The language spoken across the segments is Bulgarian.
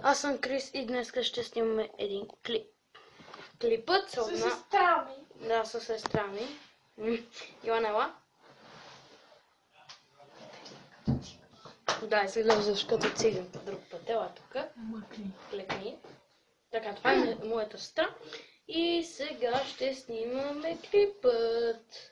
Аз съм Крис и днес ще снимаме един клип. Клипът се С сестра ми. Да, със сестра ми. Йоанела. Да, изглеждаш като циганка друг път. Ела тук. Клекни. Така, това е моята сестра. И сега ще снимаме клипът.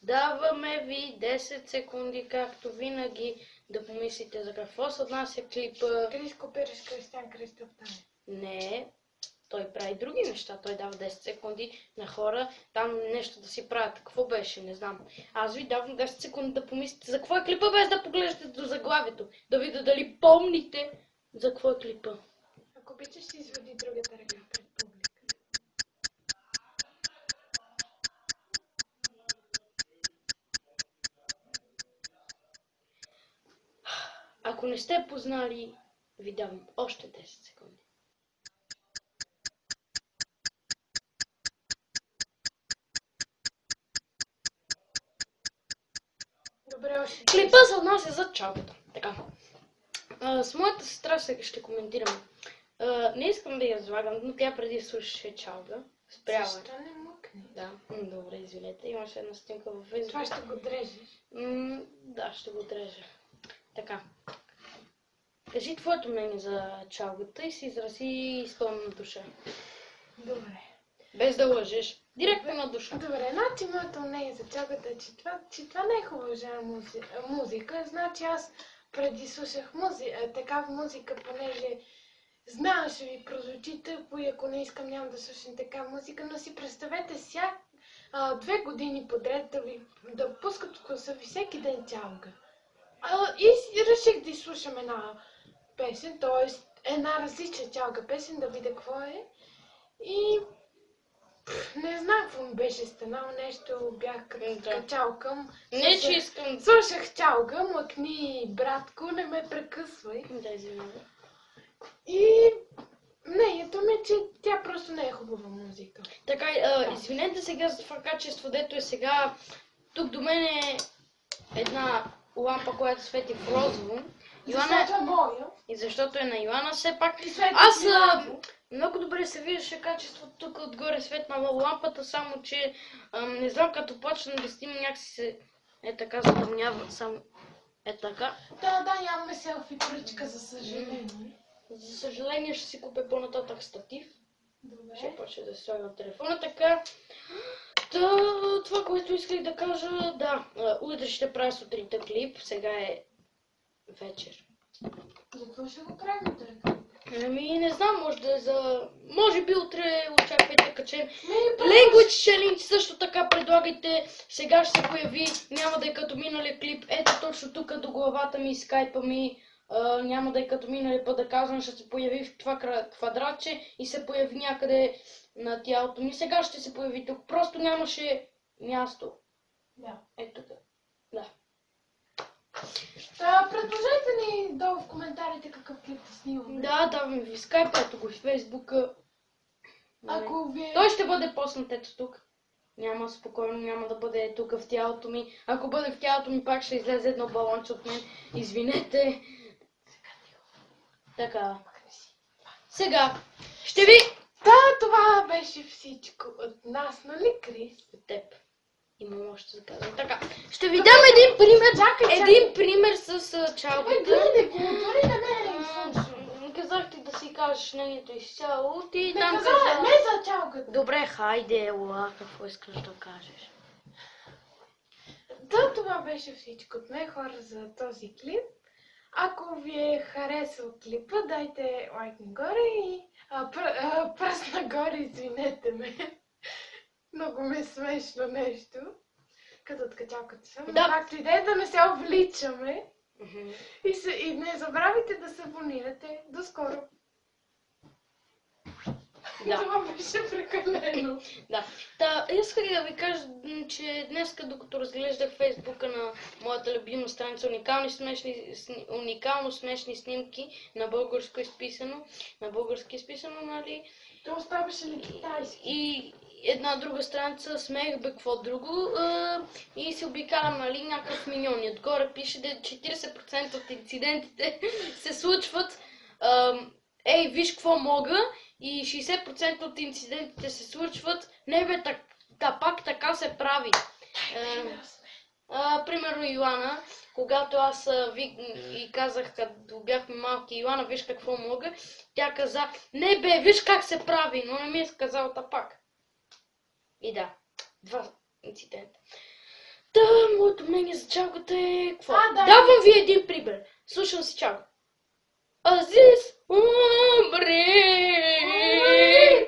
Даваме ви 10 секунди, както винаги, да помислите за какво се отнася клипа. Крис копираш Кристиан Кристоф Танев. Не, той прави други неща. Той дава 10 секунди на хора там нещо да си правят. Какво беше? Не знам. Аз ви давам 10 секунди да помислите за какво е клипа, без да поглеждате до заглавието. Да видя дали помните за какво е клипа. Ако обичаш, си изведи другата ръка пред публика. Ако не сте познали, ви давам още 10 секунди. Добре, още. Клипа се отнася за чалката. Така. С моята сестра сега ще коментирам. Не искам да я излагам, но тя преди слушаше чалга. Спряла. Защо не мъкне? Да, добре, извинете. Имаше една снимка във Фейсбук. Това ще го дрежеш. Да, ще го отрежа. Така. Кажи твоето мнение за чалгата и си изрази спомена на душа. Добре. Без да лъжеш. Директно на душа. Добре, значи моето мнение за чалгата е, че това не е хубава музика. Значи аз преди слушах такава музика, понеже знам, ще ви прозвучи тъпо и ако не искам няма да слушам такава музика, но си представете 2 години подред да пускат в класа ви всеки ден чалга. И реших да изслушам една песен, т.е. една различна чалга песен, да видя какво е. И не знам какво ми беше станало, нещо бях качал към. Не, че искам. Слушах чалга, мъкни, братко, не ме прекъсвай. Да, извинявай. И мнението ми е, че тя просто не е хубава музика. Така, извинете сега за това качество, дето е сега. Тук до мен е една лампа, която свети в розово. Защото е моя. И защото е на Йоана, все пак. Аз много добре се виждаше качеството тук отгоре светнала лампата, само че не знам, като почна да снимам някакси се така затъмнява, само така. Да, нямаме селфи поръчка, за съжаление. За съжаление ще си купя по-нататък статив. Добре. Ще почне да слагам телефона, така. Това, което исках да кажа, да, утре ще правя сутринта клип, сега е вечер. За какво ще го правим утре? Не знам, може би утре очаквайте качем. Language Challenge също така предлагайте. Сега ще се появи, няма да е като миналия клип. Ето точно тук до главата ми, скайпа ми. Няма да е като миналия път да казвам, ще се появи в това квадратче и се появи някъде на тялото ми. Сега ще се появи тук. Просто нямаше място. Да. Ето тук. Да. Предложете ни долу в коментарите какъв клип да снимаме. Да, давам ви скайп, ето го в фейсбука. Ако вие... Той ще бъде поснат ето тук. Няма, спокойно, няма да бъде тук в тялото ми. Ако бъде в тялото ми, пак ще излезе едно балонче от мен. Извинете. Така. Сега ще ви... Това беше всичко от нас, нали, Крис? От теб. Имам още да казвам. Така. Ще ви дам един пример. Един пример с чалката. Гледай го, дори не ме слушам. Казах ти да си кажеш мнението изцяло. Ти Не там каза, каза... не за чалката. Добре, хайде, ела, какво искаш да кажеш? Това беше всичко от мен, хора, за този клип. Ако ви е харесал клипа, дайте лайк нагоре и пръст нагоре, извинете ме. Много ме е смешно нещо. Като откачалката съм. Да. Както и да не се обличаме. И не забравяйте да се абонирате. До скоро. Да. Това беше прекалено. Да. Исках да ви кажа, че днес, докато разглеждах фейсбука на моята любима страница уникално смешни снимки на български изписано, нали? То оставаше ли китайски? И една друга страница смех бе какво друго и се обикалям, нали, някакъв миньон. И отгоре пише, да 40% от инцидентите се случват ей, виж какво мога и 60% от инцидентите се случват. Не бе, пак така се прави. Примерно Йоана, когато аз и казах, като бяхме малки, Йоана, виж какво мога, тя каза, не бе, виж как се прави, но не ми е казал пак. И да, 2 инцидента. Да, моето мнение за чалката е какво? Давам ви един пример. Слушам си чалка. Азис умре!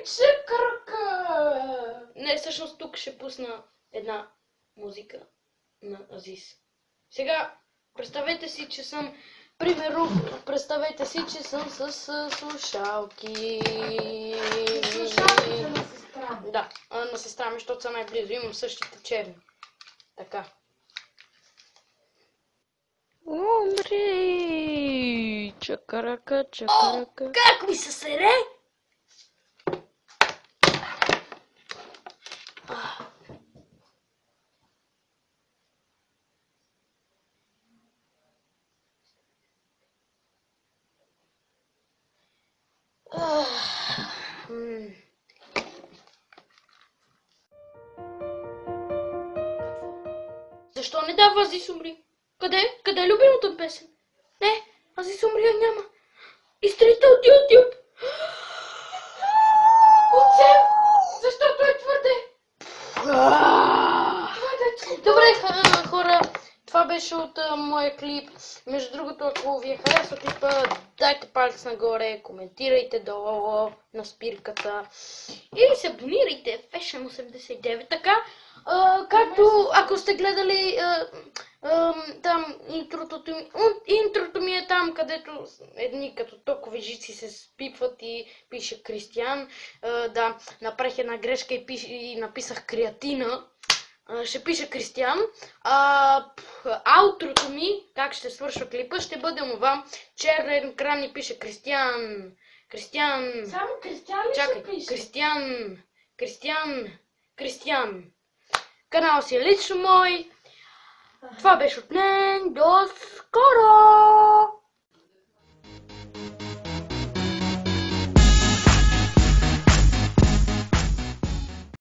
Чакърка! Не, всъщност тук ще пусна една музика на Азис. Сега, представете си, че съм, примерно, представете си, че съм с слушалки. Слушалките на сестра. Да, на сестра ми, защото са най-близо. Имам същите черни. Така. Умри! Чакарака, чакарака. О, как ми се сере? Защо не дава Азис умри? Къде? Къде е любимата песен? Не, Азис умри няма. Изтрите от YouTube. Отсем! Защото е твърде. Добре, хора, това беше от моя клип. Между другото, ако ви е харесал клипа, дайте палец нагоре, коментирайте долу на спирката и се абонирайте в Fashion 89. Така, както ако сте гледали там интрото ми е там, където едни като токови жици се спипват и пише Кристиян. Да, направих една грешка и написах креатина. Ще пише Кристиян. Аутрото ми, как ще свършва клипа, ще бъде това. Черен екран и пише Кристиян. Кристиян. Само Кристиян ли ще пише? Кристиян. Кристиян. Кристиян. Канал си е лично мой. Това беше от мен. До скоро!